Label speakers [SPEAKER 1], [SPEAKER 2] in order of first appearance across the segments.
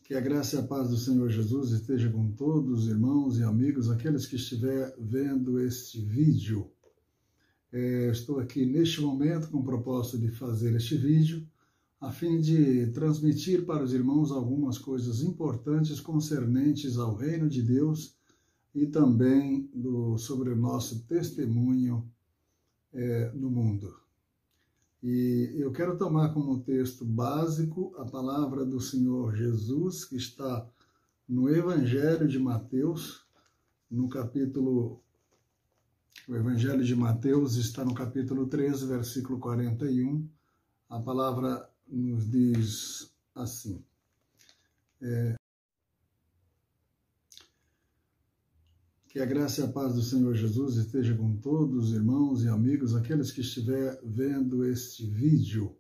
[SPEAKER 1] Que a graça e a paz do Senhor Jesus esteja com todos os irmãos e amigos, aqueles que estiver vendo este vídeo. Estou aqui neste momento com o propósito de fazer este vídeo, a fim de transmitir para os irmãos algumas coisas importantes concernentes ao reino de Deus e também sobre o nosso testemunho no mundo. E eu quero tomar como texto básico a palavra do Senhor Jesus, que está no Evangelho de Mateus, o Evangelho de Mateus está no capítulo 13, versículo 41. A palavra nos diz assim: Que a graça e a paz do Senhor Jesus esteja com todos os irmãos e amigos, aqueles que estiver vendo este vídeo.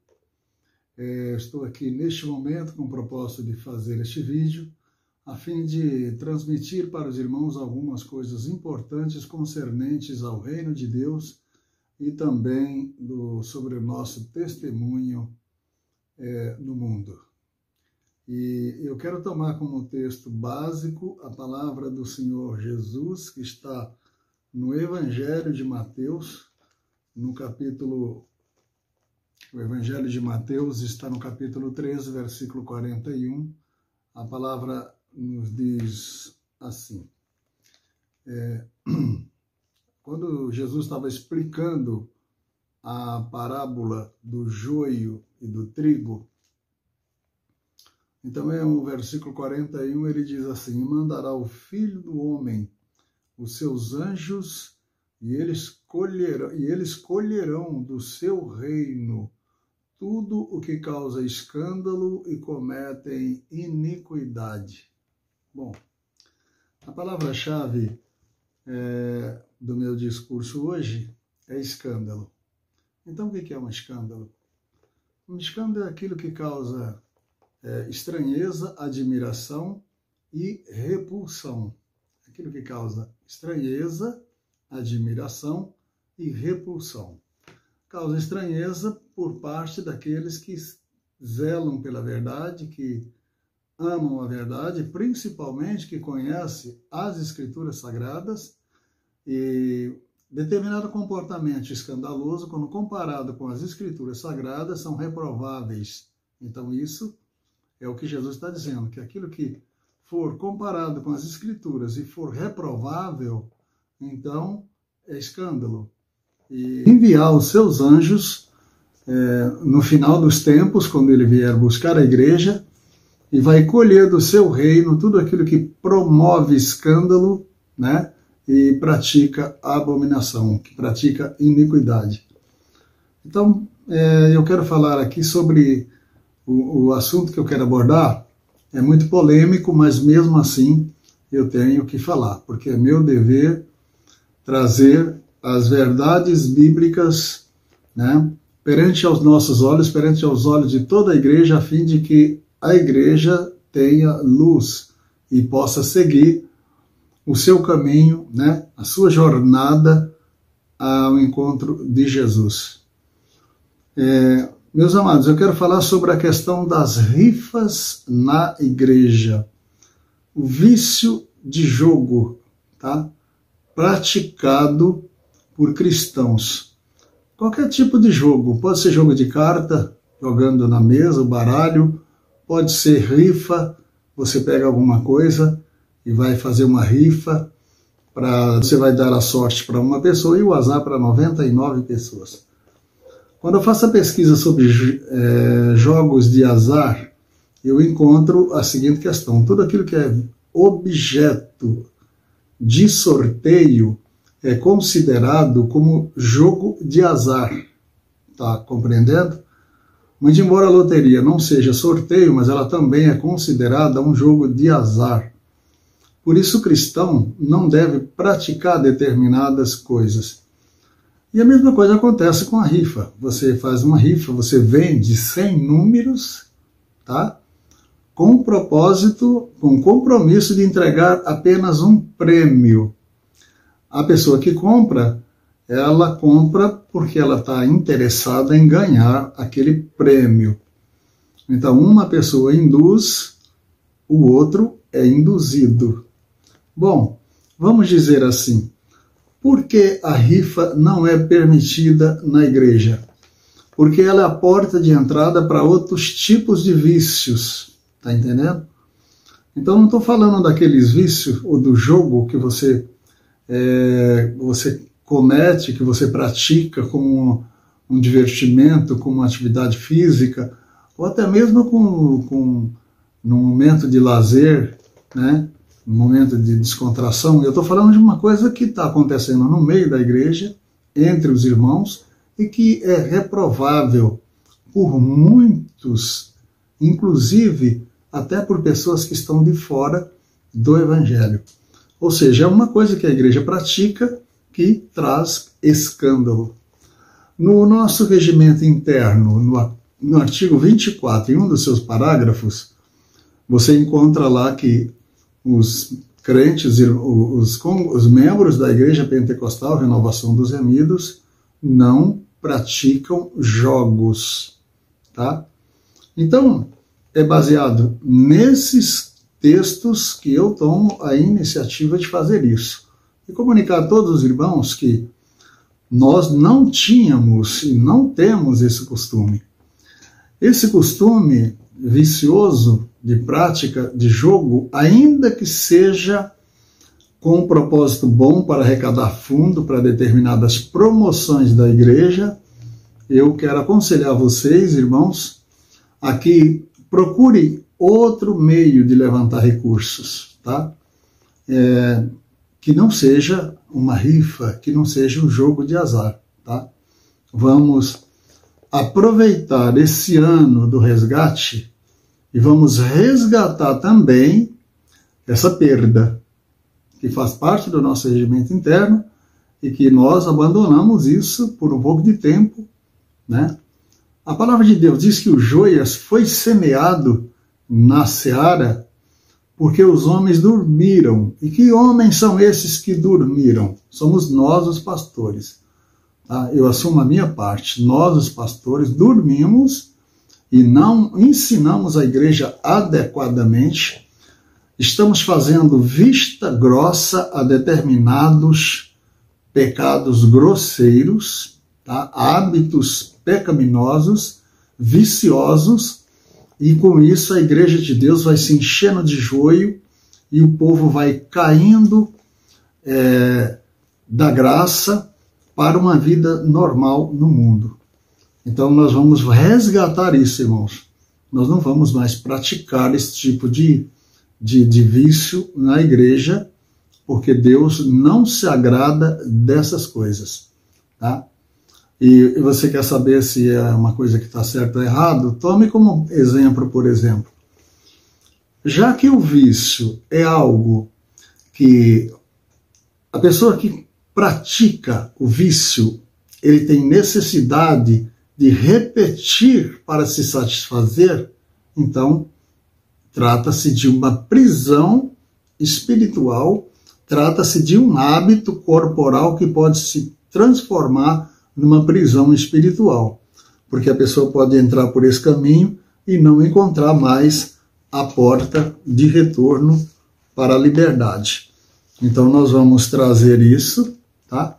[SPEAKER 1] Estou aqui neste momento com o propósito de fazer este vídeo, a fim de transmitir para os irmãos algumas coisas importantes concernentes ao reino de Deus e também sobre o nosso testemunho no mundo. E eu quero tomar como texto básico a palavra do Senhor Jesus, que está no Evangelho de Mateus, o Evangelho de Mateus está no capítulo 13, versículo 41. A palavra nos diz assim: quando Jesus estava explicando a parábola do joio e do trigo, então, o versículo 41, ele diz assim: mandará o Filho do Homem os seus anjos, e eles colherão do seu reino tudo o que causa escândalo e cometem iniquidade. Bom, a palavra-chave do meu discurso hoje é escândalo. Então, o que é um escândalo? Um escândalo é aquilo que causa estranheza, admiração e repulsão. Aquilo que causa estranheza, admiração e repulsão. Causa estranheza por parte daqueles que zelam pela verdade, que amam a verdade, principalmente que conhecem as Escrituras Sagradas, e determinado comportamento escandaloso, quando comparado com as Escrituras Sagradas, são reprováveis. Então, isso é o que Jesus está dizendo, que aquilo que for comparado com as Escrituras e for reprovável, então é escândalo. E enviar os seus anjos no final dos tempos, quando ele vier buscar a igreja, e vai colher do seu reino tudo aquilo que promove escândalo, né, e pratica abominação, que pratica iniquidade. Então, eu quero falar aqui sobre o assunto que eu quero abordar. É muito polêmico, mas mesmo assim eu tenho que falar, porque é meu dever trazer as verdades bíblicas, né, perante aos nossos olhos, perante aos olhos de toda a igreja, a fim de que a igreja tenha luz e possa seguir o seu caminho, né, a sua jornada ao encontro de Jesus. Meus amados, eu quero falar sobre a questão das rifas na igreja. O vício de jogo, tá? Praticado por cristãos. Qualquer tipo de jogo. Pode ser jogo de carta, jogando na mesa, o baralho. Pode ser rifa, você pega alguma coisa e vai fazer uma rifa. Você vai dar a sorte para uma pessoa e o azar para 99 pessoas. Quando eu faço a pesquisa sobre jogos de azar, eu encontro a seguinte questão: tudo aquilo que é objeto de sorteio é considerado como jogo de azar. Tá compreendendo? Muito embora a loteria não seja sorteio, mas ela também é considerada um jogo de azar. Por isso o cristão não deve praticar determinadas coisas. E a mesma coisa acontece com a rifa. Você faz uma rifa, você vende 100 números, tá? Com propósito, com compromisso de entregar apenas um prêmio. A pessoa que compra, ela compra porque ela está interessada em ganhar aquele prêmio. Então, uma pessoa induz o outro é induzido. Bom, vamos dizer assim, por que a rifa não é permitida na igreja? Porque ela é a porta de entrada para outros tipos de vícios, tá entendendo? Então não estou falando daqueles vícios ou do jogo que você comete, que você pratica como um divertimento, como uma atividade física, ou até mesmo num momento de lazer, né? Num momento de descontração. Eu estou falando de uma coisa que está acontecendo no meio da igreja, entre os irmãos, e que é reprovável por muitos, inclusive até por pessoas que estão de fora do Evangelho. Ou seja, é uma coisa que a igreja pratica que traz escândalo. No nosso regimento interno, no artigo 24, em um dos seus parágrafos, você encontra lá que os crentes, os membros da Igreja Pentecostal Renovação dos Remidos, não praticam jogos, tá? Então, é baseado nesses textos que eu tomo a iniciativa de fazer isso. E comunicar a todos os irmãos que nós não tínhamos e não temos esse costume. Esse costume vicioso de prática de jogo, ainda que seja com um propósito bom para arrecadar fundo para determinadas promoções da igreja, eu quero aconselhar vocês, irmãos, a que procure outro meio de levantar recursos, tá? Que não seja uma rifa, que não seja um jogo de azar, tá? Vamos aproveitar esse ano do resgate e vamos resgatar também essa perda, que faz parte do nosso regimento interno e que nós abandonamos isso por um pouco de tempo, né? A palavra de Deus diz que o joias foi semeado na seara porque os homens dormiram. E que homens são esses que dormiram? Somos nós, os pastores. Tá? Eu assumo a minha parte. Nós, os pastores, dormimos e não ensinamos a igreja adequadamente. Estamos fazendo vista grossa a determinados pecados grosseiros, tá? Hábitos pecaminosos, viciosos, e com isso a igreja de Deus vai se enchendo de joio e o povo vai caindo da graça para uma vida normal no mundo. Então nós vamos resgatar isso, irmãos. Nós não vamos mais praticar esse tipo de vício na igreja, porque Deus não se agrada dessas coisas, tá? E você quer saber se é uma coisa que está certo ou errado? Tome como exemplo, por exemplo. Já que o vício é algo que a pessoa que pratica o vício, ele tem necessidade de repetir para se satisfazer, então trata-se de uma prisão espiritual, trata-se de um hábito corporal que pode se transformar numa prisão espiritual, porque a pessoa pode entrar por esse caminho e não encontrar mais a porta de retorno para a liberdade. Então nós vamos trazer isso, tá?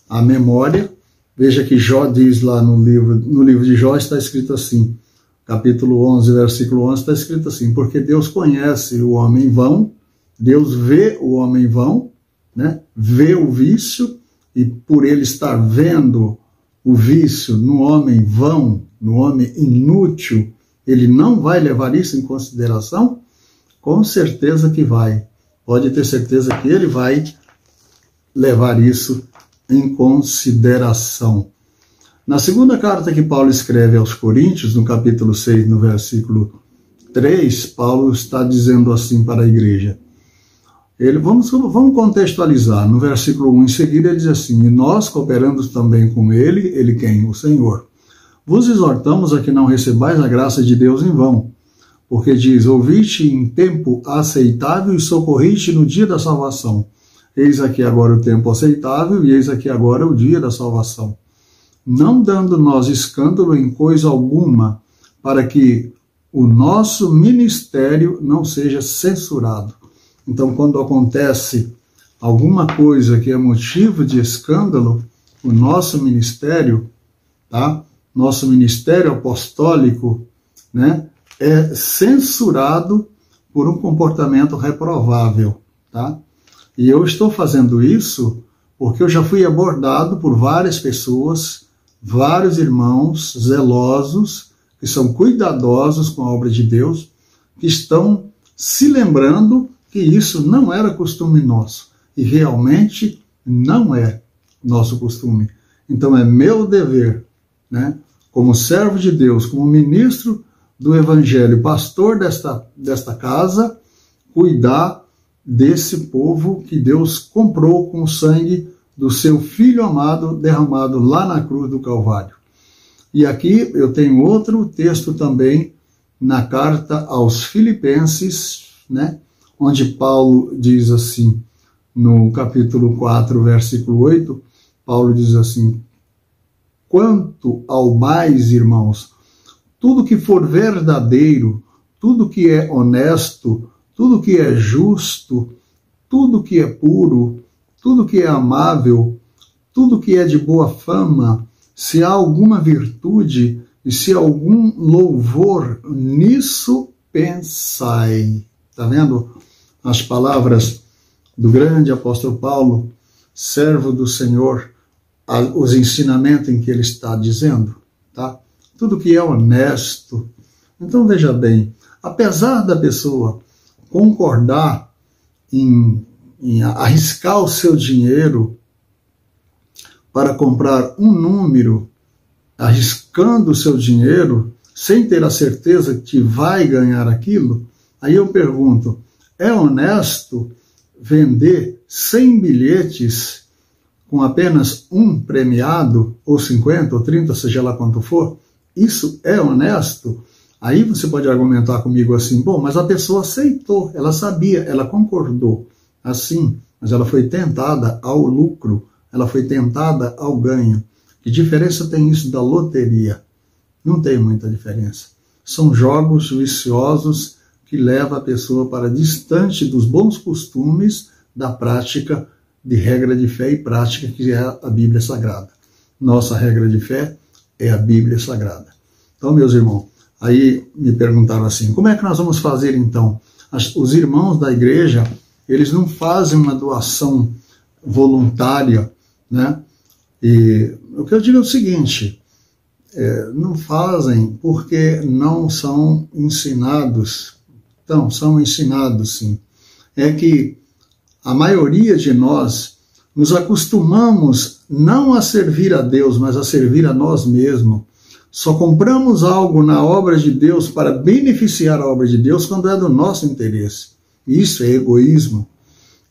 [SPEAKER 1] A memória. Veja que Jó diz lá no livro de Jó, está escrito assim, capítulo 11, versículo 11, está escrito assim: porque Deus conhece o homem vão, Deus vê o homem vão, né? Vê o vício, e por ele estar vendo o vício no homem vão, no homem inútil, ele não vai levar isso em consideração? Com certeza que vai. Pode ter certeza que ele vai levar isso em consideração. Na segunda carta que Paulo escreve aos Coríntios, no capítulo 6, no versículo 3, Paulo está dizendo assim para a igreja. Vamos contextualizar. No versículo 1 em seguida ele diz assim: e nós, cooperando também com ele quem? O Senhor. Vos exortamos a que não recebais a graça de Deus em vão, porque diz: ouviste em tempo aceitável e socorriste no dia da salvação. Eis aqui agora o tempo aceitável e eis aqui agora o dia da salvação. Não dando nós escândalo em coisa alguma, para que o nosso ministério não seja censurado. Então, quando acontece alguma coisa que é motivo de escândalo, o nosso ministério, tá? Nosso ministério apostólico, né, é censurado por um comportamento reprovável, tá? E eu estou fazendo isso porque eu já fui abordado por várias pessoas, vários irmãos zelosos, que são cuidadosos com a obra de Deus, que estão se lembrando que isso não era costume nosso. E realmente não é nosso costume. Então é meu dever, né, como servo de Deus, como ministro do Evangelho, pastor desta casa, cuidar desse povo que Deus comprou com o sangue do seu Filho amado derramado lá na cruz do Calvário. E aqui eu tenho outro texto também na carta aos Filipenses, né, onde Paulo diz assim, no capítulo 4, versículo 8, Paulo diz assim: quanto ao mais, irmãos, tudo que for verdadeiro, tudo que é honesto, tudo que é justo, tudo que é puro, tudo que é amável, tudo que é de boa fama, se há alguma virtude e se há algum louvor, nisso pensai. Está vendo as palavras do grande apóstolo Paulo, servo do Senhor, os ensinamentos em que ele está dizendo, tá? Tudo que é honesto. Então veja bem, apesar da pessoa concordar em arriscar o seu dinheiro para comprar um número, arriscando o seu dinheiro, sem ter a certeza que vai ganhar aquilo, aí eu pergunto, é honesto vender 100 bilhetes com apenas um premiado, ou 50, ou 30, seja lá quanto for? Isso é honesto? Aí você pode argumentar comigo assim, bom, mas a pessoa aceitou, ela sabia, ela concordou. Assim, mas ela foi tentada ao lucro, ela foi tentada ao ganho. Que diferença tem isso da loteria? Não tem muita diferença. São jogos viciosos que levam a pessoa para distante dos bons costumes da prática de regra de fé e prática, que é a Bíblia Sagrada. Nossa regra de fé é a Bíblia Sagrada. Então, meus irmãos, aí me perguntaram assim, como é que nós vamos fazer então? Os irmãos da igreja, eles não fazem uma doação voluntária, né? E o que eu digo é o seguinte, não fazem porque não são ensinados. Então, são ensinados sim. É que a maioria de nós nos acostumamos não a servir a Deus, mas a servir a nós mesmos. Só compramos algo na obra de Deus para beneficiar a obra de Deus quando é do nosso interesse. Isso é egoísmo.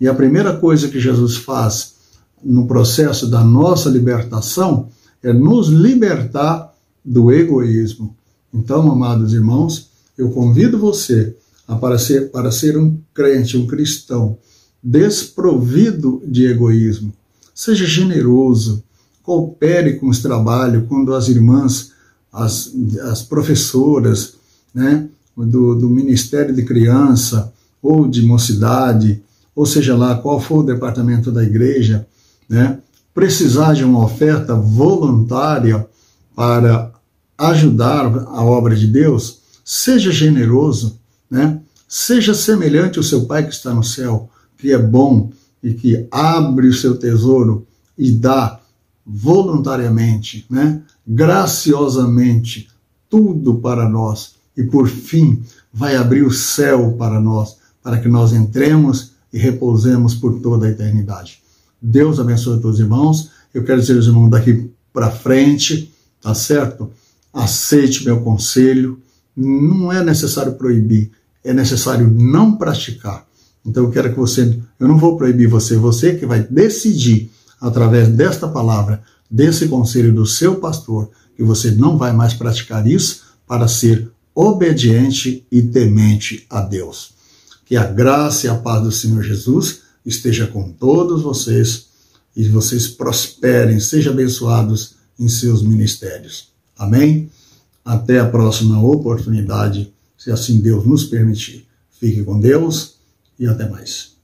[SPEAKER 1] E a primeira coisa que Jesus faz no processo da nossa libertação é nos libertar do egoísmo. Então, amados irmãos, eu convido você para ser um crente, um cristão, desprovido de egoísmo. Seja generoso, coopere com os trabalhos, quando as irmãs, as professoras, né, do Ministério de Criança ou de Mocidade, ou seja lá qual for o departamento da igreja, né, precisar de uma oferta voluntária para ajudar a obra de Deus, seja generoso, né, seja semelhante ao seu Pai que está no céu, que é bom e que abre o seu tesouro e dá voluntariamente, né, graciosamente, tudo para nós. E por fim, vai abrir o céu para nós, para que nós entremos e repousemos por toda a eternidade. Deus abençoe a todos os irmãos. Eu quero dizer aos irmãos daqui para frente, tá certo? Aceite meu conselho. Não é necessário proibir, é necessário não praticar. Então eu quero que eu não vou proibir você que vai decidir, através desta palavra, desse conselho do seu pastor, que você não vai mais praticar isso para ser obediente e temente a Deus. Que a graça e a paz do Senhor Jesus esteja com todos vocês e vocês prosperem, sejam abençoados em seus ministérios. Amém? Até a próxima oportunidade, se assim Deus nos permitir. Fique com Deus e até mais.